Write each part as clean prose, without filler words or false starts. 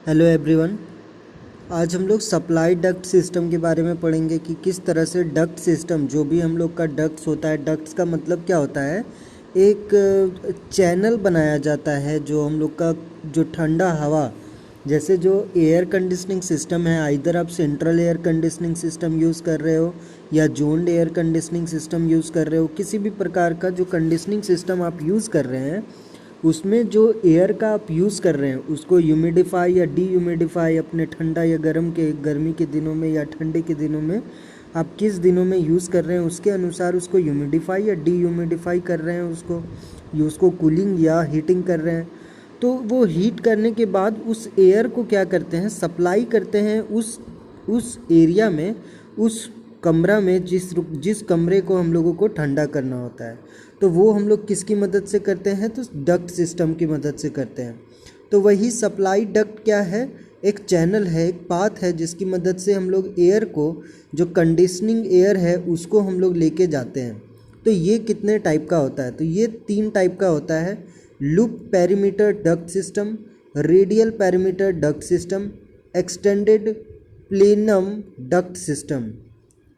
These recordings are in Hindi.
Hello everyone. आज हम लोग सप्लाई डक्ट सिस्टम के बारे में पढ़ेंगे कि किस तरह से डक्ट सिस्टम, जो भी हम लोग का डक्ट्स होता है, डक्ट्स का मतलब क्या होता है, एक चैनल बनाया जाता है जो हम लोग का जो ठंडा हवा, जैसे जो एयर कंडीशनिंग सिस्टम है, आइदर आप central air conditioning system use कर रहे हो या zoned air conditioning system use कर रहे हो, किसी भी प्रकार का जो कंडीशनिंग सिस्टम आप यूज़ कर रहे हैं, उसमें जो एयर का आप यूज़ कर रहे हैं उसको ह्यूमिडिफाई या डी ह्यूमिडिफाई अपने ठंडा या गर्मी के दिनों में या ठंडे के दिनों में आप किस दिनों में यूज़ कर रहे हैं उसके अनुसार उसको ह्यूमिडिफाई या डी ह्यूमिडिफाई कर रहे हैं, उसको कूलिंग या हीटिंग कर रहे हैं। तो वो हीट करने के बाद उस एयर को क्या करते हैं, सप्लाई करते हैं उस एरिया में, उस कमरा में, जिस कमरे को हम लोगों को ठंडा करना होता है। तो वो हम लोग किसकी मदद से करते हैं, तो डक्ट सिस्टम की मदद से करते हैं। तो वही सप्लाई डक्ट क्या है, एक चैनल है, एक पाथ है जिसकी मदद से हम लोग एयर को, जो कंडीशनिंग एयर है उसको हम लोग लेके जाते हैं। तो ये कितने टाइप का होता है, तो ये 3 टाइप का होता है। Loop perimeter duct system, radial perimeter duct system, extended plenum duct system.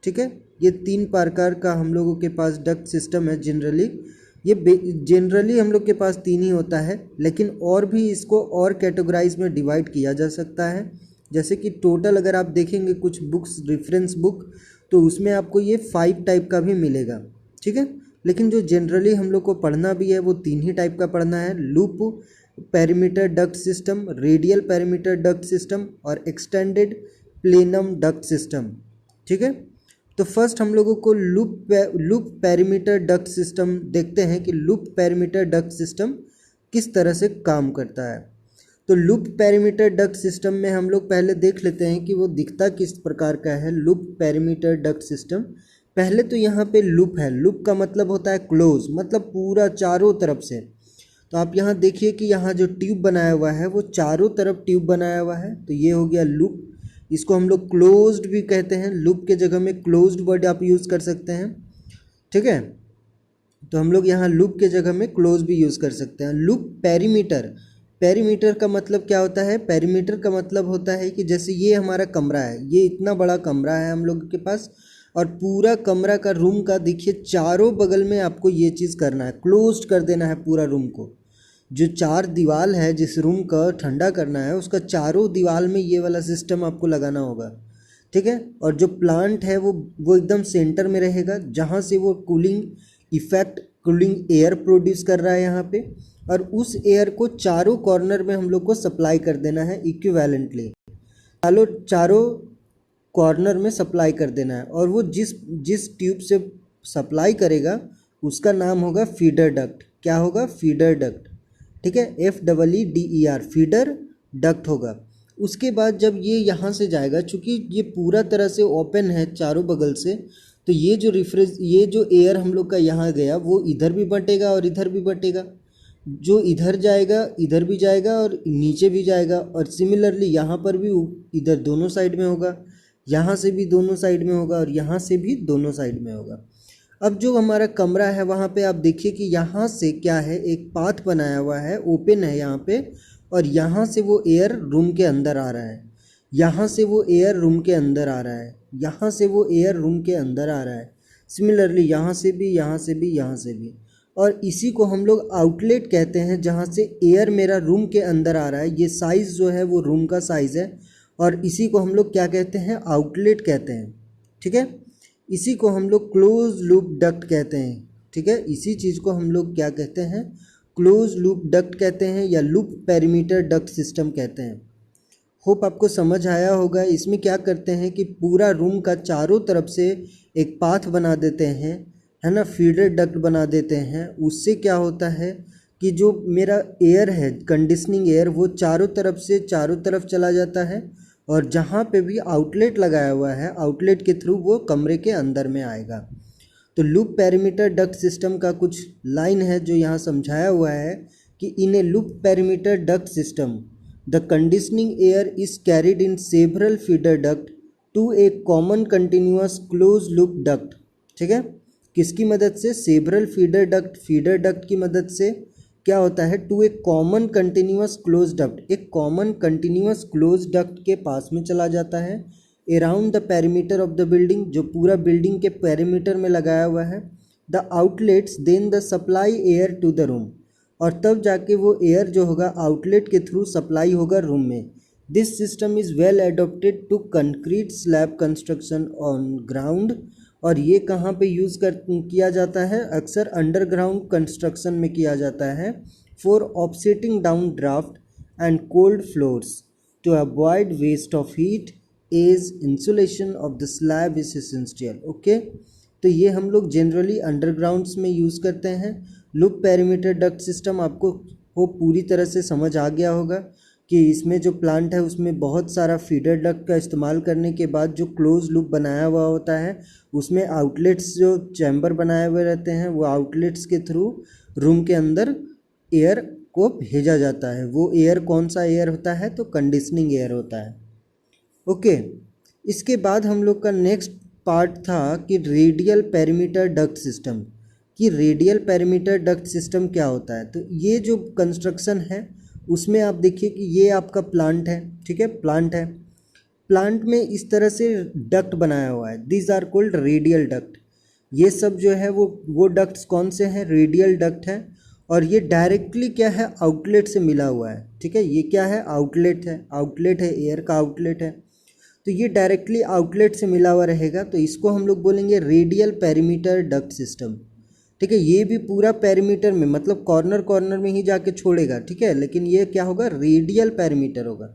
ठीक है, ये 3 प्रकार का हम लोगों के पास डक्ट सिस्टम है। जनरली हम लोग के पास 3 ही होता है, लेकिन और भी इसको और कैटेगराइज में डिवाइड किया जा सकता है। जैसे कि टोटल अगर आप देखेंगे कुछ बुक्स, रेफरेंस बुक, तो उसमें आपको ये 5 टाइप का भी मिलेगा। ठीक है, लेकिन जो जनरली हम लोग को पढ़ना भी है वो 3 ही टाइप का पढ़ना है। Loop perimeter duct system, radial perimeter duct system और एक्सटेंडेड प्लेनम डक्ट सिस्टम। ठीक है, तो फर्स्ट हम लोगों को लूप पेरीमीटर डक्ट सिस्टम देखते हैं कि लूप पेरीमीटर डक्ट सिस्टम किस तरह से काम करता है। तो लूप पेरीमीटर डक्ट सिस्टम में हम लोग पहले देख लेते हैं कि वो दिखता किस प्रकार का है। लूप पेरीमीटर डक्ट सिस्टम, पहले तो यहाँ पे लूप है। लूप का मतलब होता है क्लोज, मतलब पूरा चारों तरफ से। तो आप यहाँ देखिए कि यहाँ जो ट्यूब बनाया हुआ है वो चारों तरफ ट्यूब बनाया हुआ है, तो ये हो गया लूप। इसको हम लोग क्लोज्ड भी कहते हैं, लूप के जगह में क्लोज्ड वर्ड आप यूज़ कर सकते हैं। ठीक है, तो हम लोग यहाँ लूप के जगह में क्लोज भी यूज़ कर सकते हैं। लूप पेरीमीटर, पेरीमीटर का मतलब क्या होता है, पेरीमीटर का मतलब होता है कि जैसे ये हमारा कमरा है, ये इतना बड़ा कमरा है हम लोग के पास, और पूरा कमरा का, रूम का देखिए चारों बगल में आपको ये चीज़ करना है, क्लोज्ड कर देना है पूरा रूम को। जो 4 दीवार है, जिस रूम का ठंडा करना है उसका चारों दीवार में ये वाला सिस्टम आपको लगाना होगा। ठीक है, और जो प्लांट है वो एकदम सेंटर में रहेगा, जहाँ से वो cooling effect, cooling air produce कर रहा है यहाँ पे, और उस एयर को चारों कॉर्नर में हम लोग को सप्लाई कर देना है इक्विवेलेंटली। चारों कॉर्नर में सप्लाई कर देना है, और वो जिस जिस ट्यूब से सप्लाई करेगा उसका नाम होगा फीडर डक्ट। क्या होगा, फीडर डक्ट। ठीक है, FEEDER, फीडर डक्ट होगा। उसके बाद जब ये यहाँ से जाएगा, चूँकि ये पूरा तरह से ओपन है चारों बगल से, तो ये जो एयर हम लोग का यहाँ गया वो इधर भी बटेगा और इधर भी बटेगा। जो इधर जाएगा इधर भी जाएगा और नीचे भी जाएगा, और सिमिलरली यहाँ पर भी इधर दोनों साइड में होगा, यहाँ से भी दोनों साइड में होगा और यहाँ से भी दोनों साइड में होगा। अब जो हमारा कमरा है वहाँ पे आप देखिए कि यहाँ से क्या है, एक पाथ बनाया हुआ है, ओपन है यहाँ पे, और यहाँ से वो एयर रूम के अंदर आ रहा है, यहाँ से वो एयर रूम के अंदर आ रहा है, यहाँ से वो एयर रूम के अंदर आ रहा है। सिमिलरली यहाँ से भी, यहाँ से भी, यहाँ से भी। और इसी को हम लोग आउटलेट कहते हैं, जहाँ से एयर मेरा रूम के अंदर आ रहा है। ये साइज़ जो है वो रूम का साइज़ है, और इसी को हम लोग क्या कहते हैं, आउटलेट कहते हैं। ठीक है, इसी को हम लोग क्लोज लूप डक्ट कहते हैं। ठीक है, इसी चीज़ को हम लोग क्या कहते हैं, क्लोज लूप डक्ट कहते हैं या लूप पेरीमीटर डक्ट सिस्टम कहते हैं। होप आपको समझ आया होगा। इसमें क्या करते हैं कि पूरा रूम का चारों तरफ से एक पाथ बना देते हैं, है ना, फीडर डक्ट बना देते हैं। उससे क्या होता है कि जो मेरा एयर है, कंडीशनिंग एयर, वो चारों तरफ चला जाता है, और जहाँ पे भी आउटलेट लगाया हुआ है, आउटलेट के थ्रू वो कमरे के अंदर में आएगा। तो लूप पेरीमीटर डक्ट सिस्टम का कुछ लाइन है जो यहाँ समझाया हुआ है कि in a loop perimeter duct system the conditioning air is carried in several feeder duct to a common continuous close loop duct. ठीक है, किसकी मदद से, सेवरल फीडर डक्ट की मदद से क्या होता है, to a common continuous close duct, एक कॉमन कंटिन्यूअस क्लोज डक्ट के पास में चला जाता है around the perimeter of the building, जो पूरा बिल्डिंग के पेरीमीटर में लगाया हुआ है। The outlets then the supply air to the room, और तब जाके वो एयर जो होगा आउटलेट के थ्रू सप्लाई होगा रूम में। This system is well adopted to concrete slab construction on ground, और ये कहाँ पे यूज़ किया जाता है, अक्सर अंडरग्राउंड कंस्ट्रक्शन में किया जाता है। For offsetting down draft and cold floors to avoid waste of heat as insulation of the slab is essential. Okay, तो ये हम लोग जनरली अंडरग्राउंड्स में यूज़ करते हैं। लूप पेरीमीटर डक्ट सिस्टम आपको वो पूरी तरह से समझ आ गया होगा कि इसमें जो प्लांट है उसमें बहुत सारा फीडर डक्ट का इस्तेमाल करने के बाद जो क्लोज लूप बनाया हुआ होता है उसमें आउटलेट्स, जो चैम्बर बनाए हुए रहते हैं, वो आउटलेट्स के थ्रू रूम के अंदर एयर को भेजा जाता है। वो एयर कौन सा एयर होता है, तो कंडीशनिंग एयर होता है। ओके, इसके बाद हम लोग का नेक्स्ट पार्ट था कि रेडियल पेरीमीटर डक्ट सिस्टम, कि रेडियल पेरीमीटर डक्ट सिस्टम क्या होता है। तो ये जो कंस्ट्रक्शन है उसमें आप देखिए कि ये आपका प्लांट है, ठीक है, प्लांट है। प्लांट में इस तरह से डक्ट बनाया हुआ है, these are called radial duct. ये सब जो है वो डक्ट्स कौन से हैं, रेडियल डक्ट है, और ये डायरेक्टली क्या है, आउटलेट से मिला हुआ है। ठीक है, ये क्या है, आउटलेट है, आउटलेट है, एयर का आउटलेट है, तो ये डायरेक्टली आउटलेट से मिला हुआ रहेगा, तो इसको हम लोग बोलेंगे रेडियल पेरीमीटर डक्ट सिस्टम। ठीक है, ये भी पूरा पेरीमीटर में, मतलब कॉर्नर कॉर्नर में ही जाके छोड़ेगा, ठीक है, लेकिन ये क्या होगा, रेडियल पेरीमीटर होगा।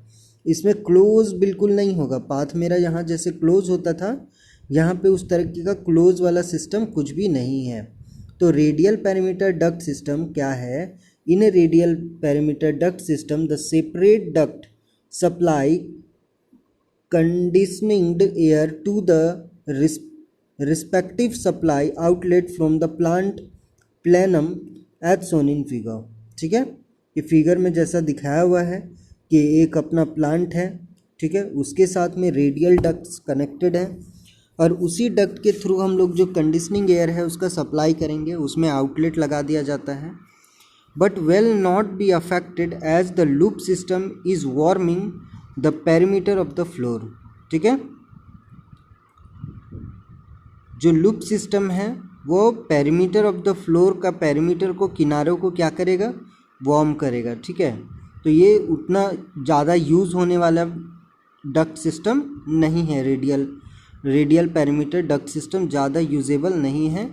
इसमें क्लोज बिल्कुल नहीं होगा। पाथ मेरा यहाँ जैसे क्लोज होता था, यहाँ पे उस तरीके का क्लोज वाला सिस्टम कुछ भी नहीं है। तो रेडियल पेरीमीटर डक्ट सिस्टम क्या है, in a radial perimeter duct system the separate duct supply conditioning air to the respective supply outlet from the plant plenum as shown in figure। ठीक है, ये फिगर में जैसा दिखाया हुआ है कि एक अपना प्लांट है, ठीक है, उसके साथ में रेडियल डक्ट्स कनेक्टेड है, और उसी डक्ट के थ्रू हम लोग जो कंडीशनिंग एयर है उसका सप्लाई करेंगे, उसमें आउटलेट लगा दिया जाता है। But will not be affected as the loop system is warming the perimeter of the floor. ठीक है, जो लूप सिस्टम है वो पेरीमीटर ऑफ द फ्लोर का, पेरीमीटर को, किनारों को क्या करेगा, वार्म करेगा। ठीक है, तो ये उतना ज़्यादा यूज़ होने वाला डक्ट सिस्टम नहीं है। रेडियल पेरीमीटर डक्ट सिस्टम ज़्यादा यूजेबल नहीं है।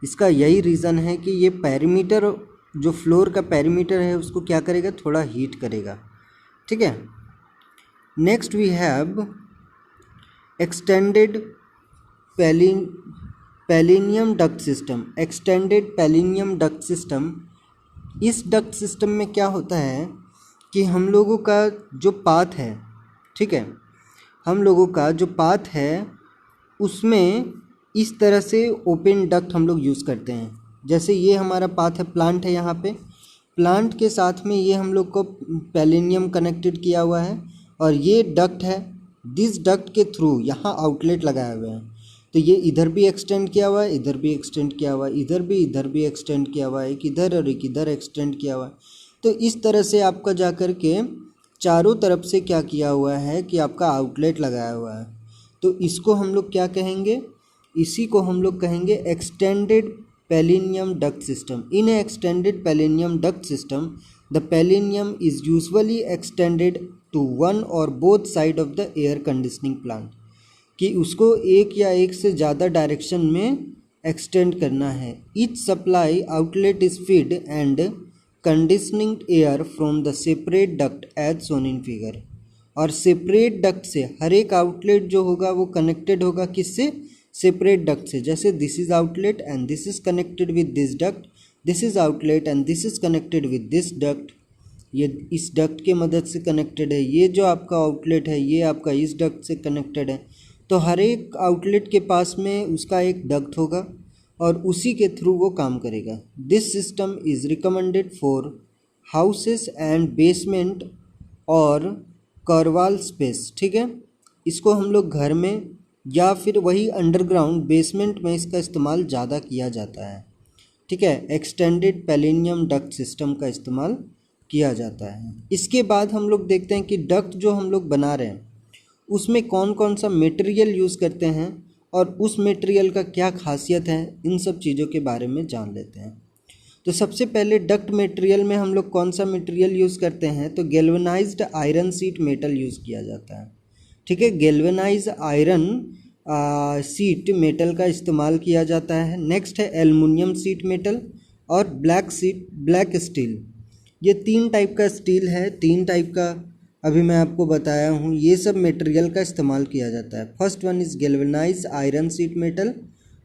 इसका यही रीज़न है कि ये पेरीमीटर, जो फ्लोर का पेरीमीटर है उसको क्या करेगा, थोड़ा हीट करेगा। ठीक है, next we have extended plenum duct system. Extended plenum duct system, इस डक्ट सिस्टम में क्या होता है कि हम लोगों का जो पाथ है, ठीक है, हम लोगों का जो पाथ है उसमें इस तरह से ओपन डक्ट हम लोग यूज़ करते हैं। जैसे ये हमारा पाथ है, प्लांट है, यहाँ पे प्लांट के साथ में ये हम लोग को पैलिनियम कनेक्टेड किया हुआ है, और ये डक्ट है। दिस डक्ट के थ्रू यहाँ आउटलेट लगाए हुए हैं, तो ये इधर भी एक्सटेंड किया हुआ है, इधर भी एक्सटेंड किया हुआ है, इधर भी एक्सटेंड किया हुआ है, एक इधर और एक इधर एक्सटेंड किया हुआ है। तो इस तरह से आपका जा कर के चारों तरफ से क्या किया हुआ है कि आपका आउटलेट लगाया हुआ है। तो इसको हम लोग क्या कहेंगे, इसी को हम लोग कहेंगे extended plenum duct system. In extended plenum duct system the plenum is usually extended to one or both side of the air conditioning plant, कि उसको एक या एक से ज़्यादा डायरेक्शन में एक्सटेंड करना है। Each supply outlet is feed and conditioning air from the separate duct as shown in figure. और सेपरेट डक्ट से हर एक आउटलेट जो होगा वो कनेक्टेड होगा किससे, सेपरेट डक्ट से। जैसे this is outlet and this is connected with this duct, this is outlet and this is connected with this duct, ये इस डक्ट के मदद से कनेक्टेड है। ये जो आपका आउटलेट है ये आपका इस डक्ट से कनेक्टेड है। तो हर एक आउटलेट के पास में उसका एक डक्ट होगा और उसी के थ्रू वो काम करेगा। This system is recommended for houses and basement और करवाल स्पेस। ठीक है, इसको हम लोग घर में या फिर वही अंडरग्राउंड बेसमेंट में इसका इस्तेमाल ज़्यादा किया जाता है। ठीक है, एक्सटेंडेड पैलिनियम डक्ट सिस्टम का इस्तेमाल किया जाता है। इसके बाद हम लोग देखते हैं कि डक्ट जो हम लोग बना रहे हैं उसमें कौन कौन सा मटेरियल यूज़ करते हैं और उस मटेरियल का क्या खासियत है, इन सब चीज़ों के बारे में जान लेते हैं। तो सबसे पहले डक्ट मटेरियल में हम लोग कौन सा मटेरियल यूज़ करते हैं, तो galvanised iron sheet metal use किया जाता है। ठीक है, गैल्वेनाइज्ड आयरन शीट मेटल का इस्तेमाल किया जाता है। नेक्स्ट है एल्युमिनियम शीट मेटल और ब्लैक स्टील। ये 3 टाइप का स्टील है, 3 टाइप का अभी मैं आपको बताया हूँ, ये सब मटेरियल का इस्तेमाल किया जाता है। First one is galvanised iron sheet metal,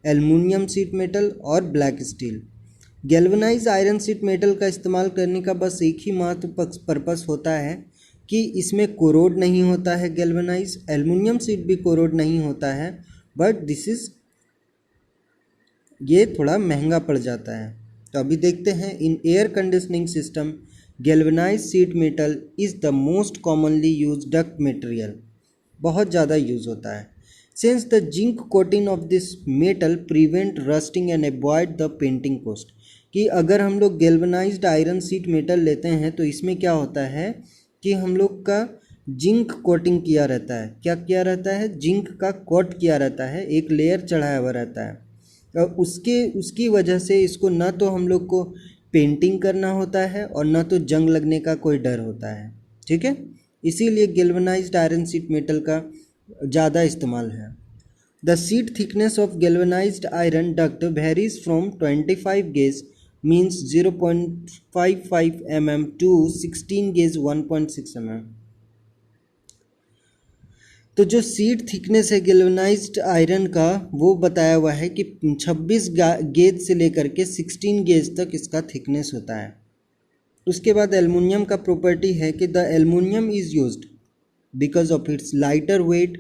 aluminium sheet metal और black steel. Galvanised iron sheet metal का इस्तेमाल करने का बस एक ही मात्र पर्पस होता है कि इसमें कोरोड नहीं होता है। गैल्वेनाइज एल्युमिनियम शीट भी कोरोड नहीं होता है, बट ये थोड़ा महंगा पड़ जाता है। तो अभी देखते हैं, in air conditioning system galvanized sheet metal is the most commonly used duct material, बहुत ज़्यादा यूज़ होता है। Since the zinc coating of this metal prevent rusting and avoid the painting cost, कि अगर हम लोग गैल्वेनाइज्ड आयरन शीट मेटल लेते हैं तो इसमें क्या होता है कि हम लोग का जिंक कोटिंग किया रहता है। क्या किया रहता है, जिंक का कोट किया रहता है, एक लेयर चढ़ाया हुआ रहता है। और उसकी वजह से इसको ना तो हम लोग को पेंटिंग करना होता है और ना तो जंग लगने का कोई डर होता है। ठीक है, इसीलिए गैल्वेनाइज्ड आयरन शीट मेटल का ज़्यादा इस्तेमाल है। The sheet thickness of galvanized iron duct varies from 25 gauge means 0.55 mm to 16 gauge 1.6 mm। तो जो शीट थिकनेस है गैल्वेनाइज्ड आयरन का वो बताया हुआ है कि 26 गेज से लेकर के 16 गेज तक इसका थिकनेस होता है। उसके बाद एल्युमिनियम का प्रॉपर्टी है कि the aluminium is used because of its lighter weight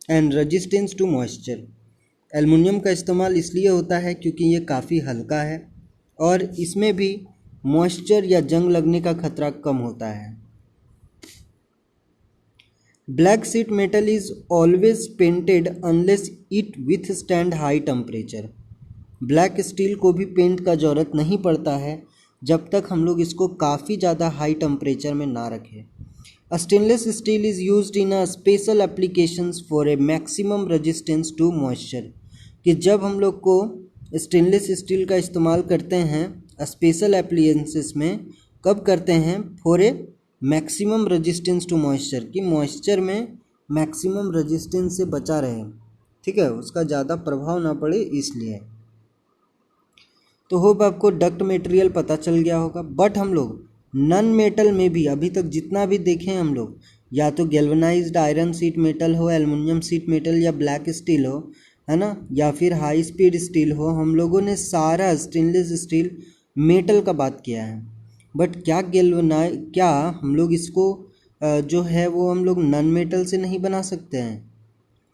and resistance to moisture. Aluminium का इस्तेमाल इसलिए होता है क्योंकि ये काफ़ी हल्का है और इसमें भी मॉइस्चर या जंग लगने का खतरा कम होता है। Black sheet metal is always painted unless it withstand high temperature. Black steel को भी पेंट का ज़रूरत नहीं पड़ता है जब तक हम लोग इसको काफ़ी ज़्यादा हाई टेम्परेचर में ना रखें। Stainless steel is used in a special applications for a maximum resistance to moisture, कि जब हम लोग को स्टेनलेस स्टील का इस्तेमाल करते हैं स्पेशल एप्लीकेंसेस में, कब करते हैं, for a maximum resistance to moisture, कि मॉइस्चर में मैक्सिमम रेजिस्टेंस से बचा रहे, ठीक है, उसका ज़्यादा प्रभाव ना पड़े इसलिए। तो होप आपको डक्ट मटेरियल पता चल गया होगा। बट हम लोग नन मेटल में भी अभी तक जितना भी देखे हम लोग, या तो गैल्वेनाइज्ड आयरन शीट मेटल हो, एल्युमिनियम शीट मेटल या ब्लैक स्टील हो, है ना, या फिर हाई स्पीड स्टील हो, हम लोगों ने सारा स्टेनलेस स्टील मेटल का बात किया है। बट क्या हम लोग इसको जो है वो हम लोग नन मेटल से नहीं बना सकते हैं?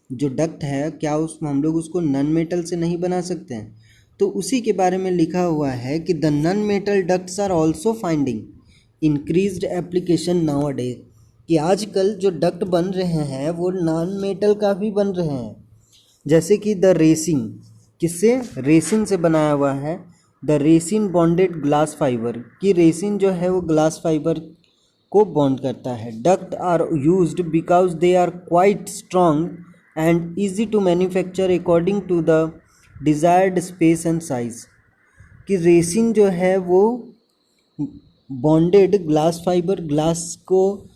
जो डक्ट है क्या हम लोग उसको नन मेटल से नहीं बना सकते हैं? तो उसी के बारे में लिखा हुआ है कि the non metal ducts are also finding increased application nowadays, कि आजकल जो डक्ट बन रहे हैं वो नॉन मेटल का भी बन रहे हैं। जैसे कि द रेसिन, किससे, रेसिन से बनाया हुआ है, the resin bonded glass fibre, कि रेसिन जो है वो ग्लास फाइबर को बॉन्ड करता है। Duct are used because they are quite strong and easy to manufacture according to the desired space and size, कि रेसिन जो है वो बॉन्डेड ग्लास फाइबर, ग्लास को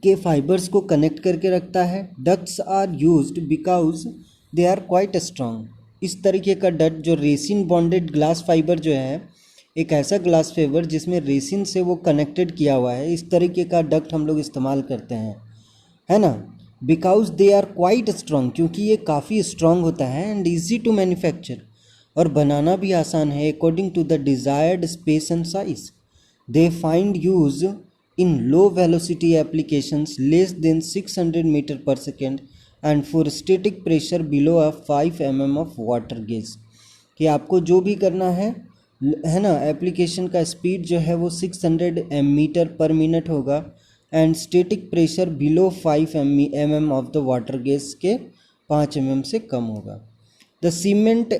के फाइबर्स को कनेक्ट करके रखता है। Ducts are used because they are quite strong. इस तरीके का डक्ट जो रेसिन बॉन्डेड ग्लास फाइबर जो है, एक ऐसा ग्लास फाइबर जिसमें रेसिन से वो कनेक्टेड किया हुआ है, इस तरीके का डक्ट हम लोग इस्तेमाल करते हैं, है ना। Because they are quite strong, क्योंकि ये काफ़ी स्ट्रॉन्ग होता है, एंड ईजी टू मैन्युफैक्चर, और बनाना भी आसान है, according to the desired space and size. They find use in low velocity applications less than 600 metre पर second and for static pressure below a 5 mm of water gauge, कि आपको जो भी करना है ना, एप्लीकेशन का स्पीड जो है वो 600 मीटर पर मिनट होगा and static pressure below 5 mm of the water gauge के 5 mm से कम होगा। The cement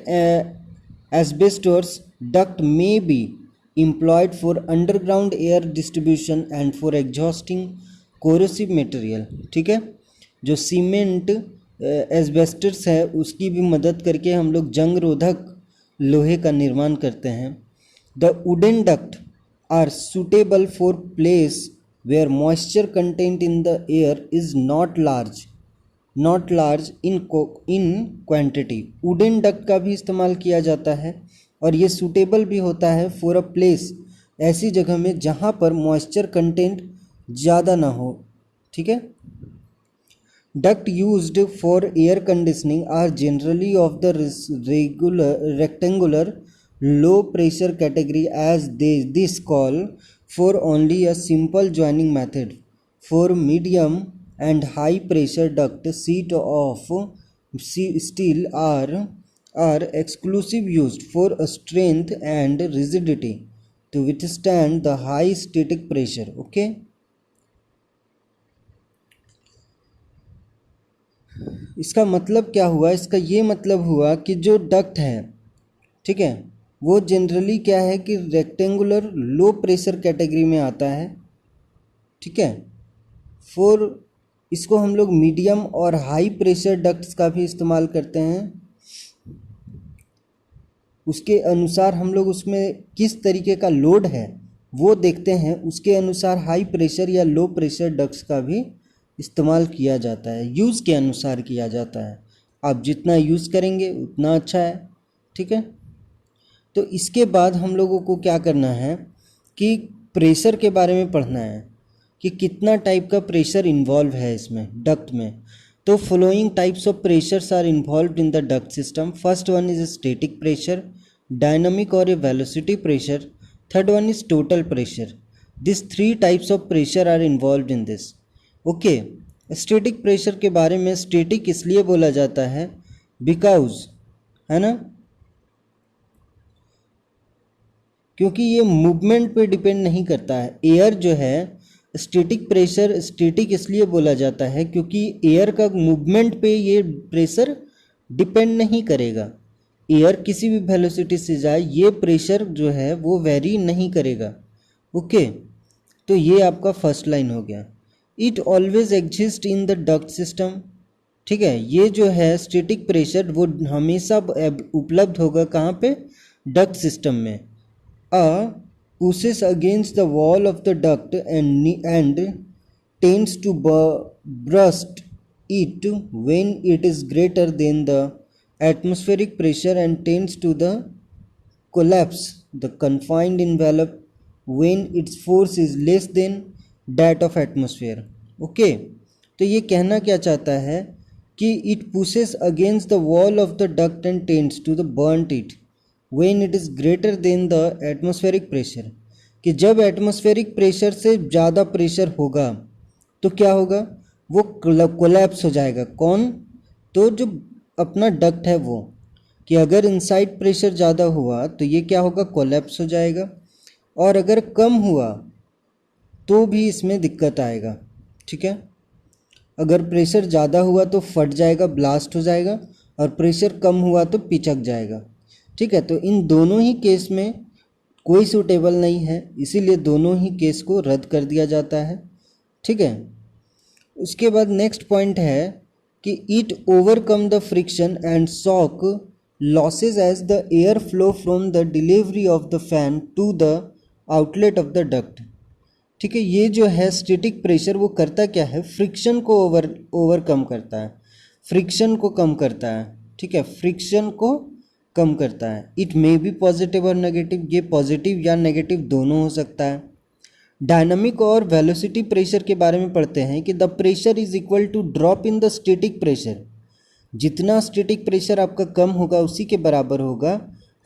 asbestos duct may be employed for underground air distribution and for exhausting corrosive material। ठीक है, जो सीमेंट एस्बेस्टस है उसकी भी मदद करके हम लोग जंग रोधक लोहे का निर्माण करते हैं। The wooden duct are suitable for place where moisture content in the air is not large in quantity. Wooden duct का भी इस्तेमाल किया जाता है और ये सूटेबल भी होता है फॉर अ प्लेस, ऐसी जगह में जहाँ पर मॉइस्चर कंटेंट ज़्यादा ना हो। ठीक है, duct used for air conditioning are generally of the rectangular low pressure category as this call for only a simple joining method. For medium and high pressure duct sheet of steel are exclusive used for strength and rigidity to withstand the high static pressure। okay, इसका मतलब क्या हुआ? इसका ये मतलब हुआ कि जो डक्ट है, ठीक है, वो जनरली क्या है कि रेक्टेंगुलर लो प्रेशर कैटेगरी में आता है। ठीक है, फॉर इसको हम लोग मीडियम और हाई प्रेशर डक्ट्स का भी इस्तेमाल करते हैं। उसके अनुसार हम लोग उसमें किस तरीके का लोड है वो देखते हैं, उसके अनुसार हाई प्रेशर या लो प्रेशर डक्ट्स का भी इस्तेमाल किया जाता है, यूज़ के अनुसार किया जाता है। आप जितना यूज़ करेंगे उतना अच्छा है। ठीक है, तो इसके बाद हम लोगों को क्या करना है कि प्रेशर के बारे में पढ़ना है कि कितना टाइप का प्रेशर इन्वॉल्व है इसमें डक्ट में। तो following types of pressures are involved in the duct system. First one is static pressure, dynamic or a velocity pressure, third one is total pressure. This three types of pressure are involved in this. Okay, static pressure के बारे में स्टैटिक इसलिए बोला जाता है बिकॉज, है ना, क्योंकि ये मूवमेंट पे डिपेंड नहीं करता है। एयर जो है, स्टैटिक प्रेशर स्टैटिक इसलिए बोला जाता है क्योंकि एयर का मूवमेंट पे ये प्रेशर डिपेंड नहीं करेगा। एयर किसी भी वेलोसिटी से जाए, ये प्रेशर जो है वो वेरी नहीं करेगा। ओके, तो ये आपका फर्स्ट लाइन हो गया। It always exist in the duct system. ठीक है, ये जो है स्टैटिक प्रेशर वो हमेशा उपलब्ध होगा कहाँ पे? डक्ट सिस्टम में। Pushes against the wall of the duct and tends to burst it when it is greater than the atmospheric pressure and tends to the collapse the confined envelope when its force is less than that of atmosphere। okay, तो ये कहना क्या चाहता है कि it pushes against the wall of the duct and tends to the burnt it when it is greater than the atmospheric pressure, कि जब एटमॉस्फेरिक प्रेशर से ज़्यादा प्रेशर होगा तो क्या होगा? वो कोलैप्स हो जाएगा। कौन? तो जो अपना डक्ट है वो, कि अगर इनसाइड प्रेशर ज़्यादा हुआ तो ये क्या होगा? कोलैप्स हो जाएगा, और अगर कम हुआ तो भी इसमें दिक्कत आएगा। ठीक है, अगर प्रेशर ज़्यादा हुआ तो फट जाएगा, ब्लास्ट हो जाएगा, और प्रेशर कम हुआ तो पिचक जाएगा। ठीक है, तो इन दोनों ही केस में कोई सूटेबल नहीं है, इसीलिए दोनों ही केस को रद्द कर दिया जाता है। ठीक है, उसके बाद नेक्स्ट पॉइंट है कि it overcome the friction and shock losses as the air flow from the delivery of the fan to the outlet of the duct. ठीक है, ये जो है स्टैटिक प्रेशर वो करता क्या है? फ्रिक्शन को ओवरकम करता है, फ्रिक्शन को कम करता है। ठीक है, फ्रिक्शन को कम करता है। इट मे बी पॉजिटिव और नेगेटिव, ये पॉजिटिव या नेगेटिव दोनों हो सकता है। डायनामिक और वेलोसिटी प्रेशर के बारे में पढ़ते हैं कि the pressure is equal to drop in the static pressure. जितना स्टैटिक प्रेशर आपका कम होगा उसी के बराबर होगा,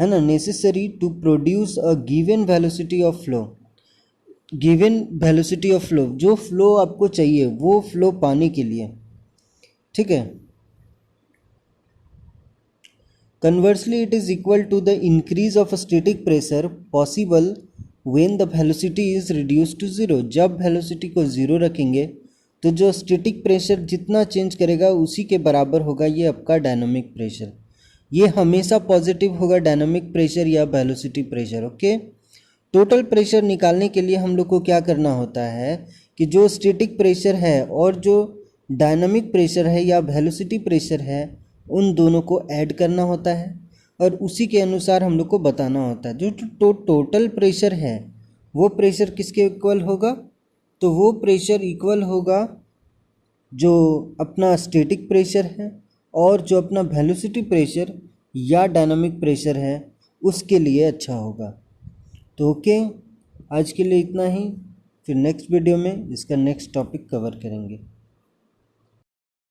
है ना, necessary to produce a given velocity of flow. Given velocity of flow, जो फ्लो आपको चाहिए वो फ्लो पाने के लिए। ठीक है, conversely it is equal to the increase of static pressure possible when the velocity is reduced to zero। जब velocity को ज़ीरो रखेंगे तो जो स्टैटिक प्रेशर जितना चेंज करेगा उसी के बराबर होगा ये आपका डायनामिक प्रेशर। ये हमेशा पॉजिटिव होगा डायनामिक प्रेशर या velocity pressure. Okay, total pressure निकालने के लिए हम लोग को क्या करना होता है कि जो स्टैटिक प्रेशर है और जो डायनामिक प्रेशर है या वेलोसिटी प्रेशर है उन दोनों को ऐड करना होता है और उसी के अनुसार हम लोग को बताना होता है। जो टोटल प्रेशर है वो प्रेशर किसके इक्वल होगा, तो वो प्रेशर इक्वल होगा जो अपना स्टैटिक प्रेशर है और जो अपना वेलोसिटी प्रेशर या डायनामिक प्रेशर है उसके लिए अच्छा होगा। तो ओके, आज के लिए इतना ही, फिर नेक्स्ट वीडियो में इसका नेक्स्ट टॉपिक कवर करेंगे।